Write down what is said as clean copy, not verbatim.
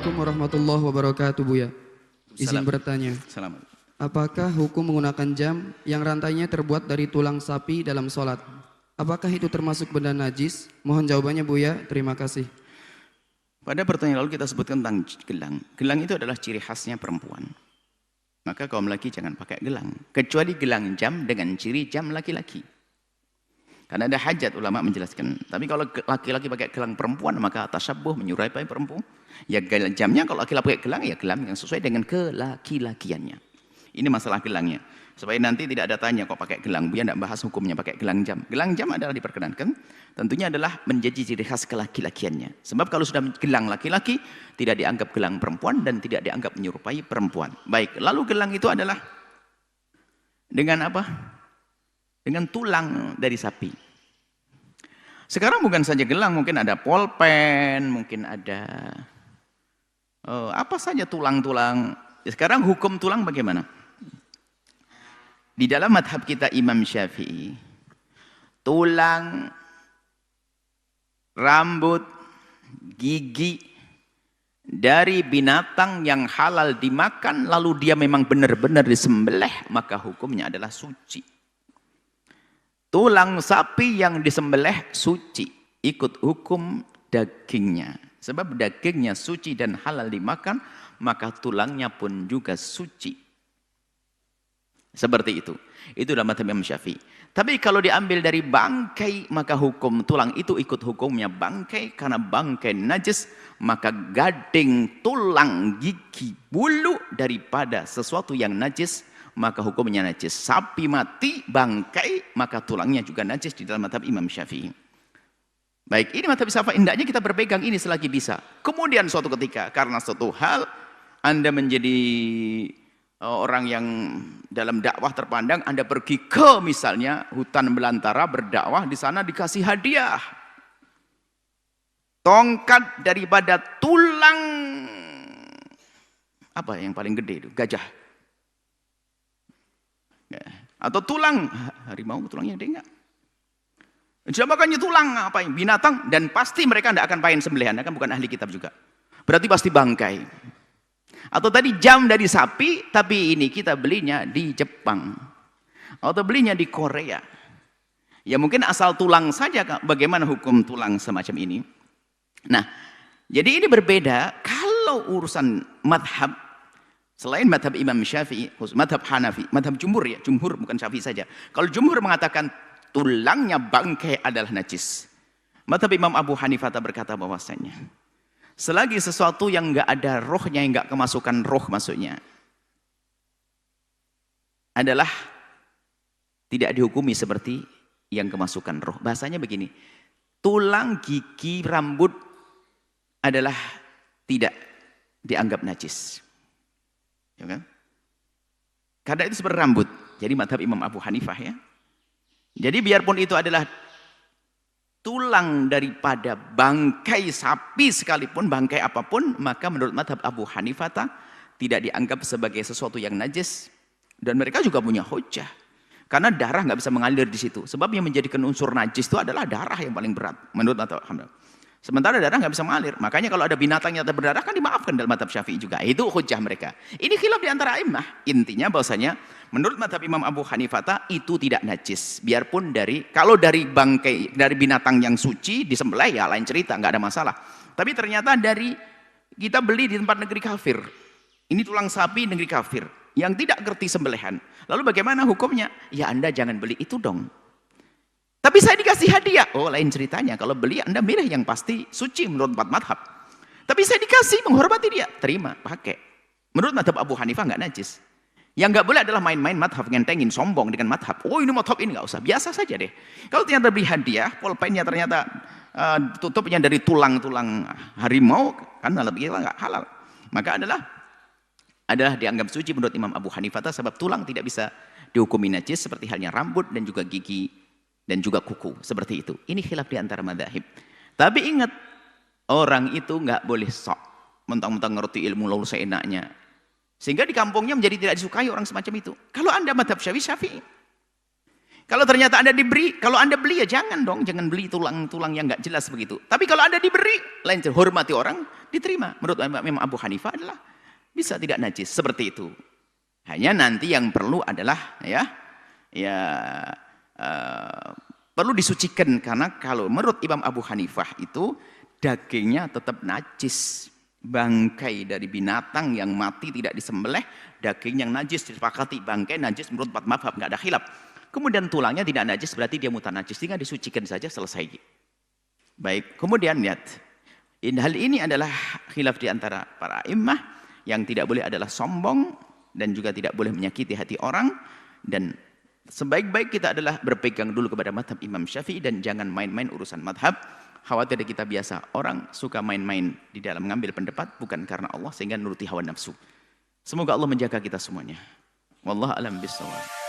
Assalamualaikum warahmatullahi wabarakatuh, Buya. Izin bertanya, apakah hukum menggunakan jam yang rantainya terbuat dari tulang sapi dalam sholat? Apakah itu termasuk benda najis? Mohon jawabannya, Buya. Terima kasih. Pada pertanyaan lalu kita sebutkan tentang gelang. Gelang itu adalah ciri khasnya perempuan. Maka kaum laki jangan pakai gelang. Kecuali gelang jam dengan ciri jam laki-laki. Karena ada hajat ulama menjelaskan. Tapi kalau laki-laki pakai gelang perempuan, maka tasyabuh menyerupai perempuan. Ya jamnya kalau laki-laki pakai gelang, ya gelang yang sesuai dengan kelaki-lakiannya. Ini masalah gelangnya. Supaya nanti tidak ada tanya kok pakai gelang. Buya tidak bahas hukumnya pakai gelang jam. Gelang jam adalah diperkenankan. Tentunya adalah menjadi ciri khas kelaki-lakiannya. Sebab kalau sudah gelang laki-laki, tidak dianggap gelang perempuan dan tidak dianggap menyerupai perempuan. Baik, lalu gelang itu adalah dengan apa? Dengan tulang dari sapi. Sekarang bukan saja gelang, mungkin ada polpen, mungkin ada apa saja tulang-tulang. Sekarang hukum tulang bagaimana? Di dalam madhab kita Imam Syafi'i, tulang, rambut, gigi dari binatang yang halal dimakan, lalu dia memang benar-benar disembelih, maka hukumnya adalah suci. Tulang sapi yang disembelih suci, ikut hukum dagingnya. Sebab dagingnya suci dan halal dimakan, maka tulangnya pun juga suci. Seperti itu. Itu dalam madhab Imam Syafi'i. Tapi kalau diambil dari bangkai, maka hukum tulang itu ikut hukumnya bangkai. Karena bangkai najis, maka gading, tulang, gigi, bulu daripada sesuatu yang najis, maka hukumnya najis. Sapi mati, bangkai, maka tulangnya juga najis di dalam madhab Imam Syafi'i. Baik, ini madhab Syafi'i, hendaknya kita berpegang ini selagi bisa. Kemudian suatu ketika, karena suatu hal, Anda menjadi orang yang dalam dakwah terpandang, Anda pergi ke misalnya hutan belantara berdakwah, di sana dikasih hadiah. Tongkat daripada tulang, apa yang paling gede itu? Gajah. Atau tulang harimau, tulangnya gede enggak? Makanya tulang apa yang binatang, dan pasti mereka tidak akan pakai sembelihan, kan bukan ahli kitab juga. Berarti pasti bangkai. Atau tadi jam dari sapi, tapi ini kita belinya di Jepang. Atau belinya di Korea. Ya mungkin asal tulang saja, bagaimana hukum tulang semacam ini? Nah, jadi ini berbeda kalau urusan madhab. Selain madhab Imam Syafi'i, madhab Hanafi, madhab jumhur ya, jumhur bukan Syafi'i saja. Kalau jumhur mengatakan tulangnya bangkai adalah najis. Madhab Imam Abu Hanifah berkata bahwasanya, selagi sesuatu yang enggak ada rohnya, yang enggak kemasukan roh maksudnya, adalah tidak dihukumi seperti yang kemasukan roh. Bahasanya begini, tulang, gigi, rambut adalah tidak dianggap najis. Ya kan? Karena itu seperti rambut. Jadi madhab Imam Abu Hanifah ya. Jadi biarpun itu adalah tulang daripada bangkai sapi sekalipun, bangkai apapun, maka menurut madhab Abu Hanifah tidak dianggap sebagai sesuatu yang najis. Dan mereka juga punya hujjah. Karena darah nggak bisa mengalir di situ. Sebab yang menjadikan unsur najis itu adalah darah yang paling berat. Menurut madhab Hanifah. Sementara darah nggak bisa mengalir. Makanya kalau ada binatang yang berdarah kan dimaafkan dalam madhab Syafi'i juga. Itu hujjah mereka. Ini khilaf di antara imam. Intinya bahwasanya menurut madhab Imam Abu Hanifah itu tidak najis. Biarpun kalau dari bangkai, dari binatang yang suci disembelih ya lain cerita, nggak ada masalah. Tapi ternyata kita beli di tempat negeri kafir. Ini tulang sapi negeri kafir yang tidak ngerti sembelihan. Lalu bagaimana hukumnya? Ya Anda jangan beli itu dong. Tapi saya dikasih hadiah. Oh lain ceritanya. Kalau beli Anda milih yang pasti suci menurut empat madhab. Tapi saya dikasih, menghormati dia. Terima, pakai. Menurut madhab Abu Hanifah nggak najis. Yang nggak boleh adalah main-main madhab, ngentengin, sombong dengan madhab. Oh ini madhab ini nggak usah. Biasa saja deh. Kalau ternyata beli hadiah, polpennya ternyata tutupnya dari tulang-tulang harimau, kan lebih nggak halal. Maka adalah dianggap suci menurut Imam Abu Hanifah. Sebab tulang tidak bisa dihukumi najis seperti halnya rambut dan juga gigi dan juga kuku, seperti itu. Ini khilaf di antara madzhab. Tapi ingat, orang itu nggak boleh sok mentang-mentang ngerti ilmu lalu seenaknya. Sehingga di kampungnya menjadi tidak disukai orang semacam itu. Kalau Anda madzhab Syafi'i. Kalau ternyata Anda diberi, kalau Anda beli ya jangan dong, jangan beli tulang-tulang yang nggak jelas begitu. Tapi kalau Anda diberi, lain hormati orang, diterima. Menurut Imam Abu Hanifah adalah bisa tidak najis seperti itu. Hanya nanti yang perlu adalah perlu disucikan, karena kalau menurut Imam Abu Hanifah itu dagingnya tetap najis. Bangkai dari binatang yang mati tidak disembelih, daging yang najis disepakati, bangkai najis menurut 4 mazhab, nggak ada khilaf. Kemudian tulangnya tidak najis, berarti dia mutanajis, tinggal disucikan saja, selesai. Baik, kemudian lihat, hal ini adalah khilaf di antara para imam. Yang tidak boleh adalah sombong dan juga tidak boleh menyakiti hati orang, dan sebaik-baik kita adalah berpegang dulu kepada mazhab Imam Syafi'i dan jangan main-main urusan mazhab. Khawatir kita biasa, orang suka main-main di dalam mengambil pendapat bukan karena Allah sehingga nuruti hawa nafsu. Semoga Allah menjaga kita semuanya. Wallahu a'lam bishawab.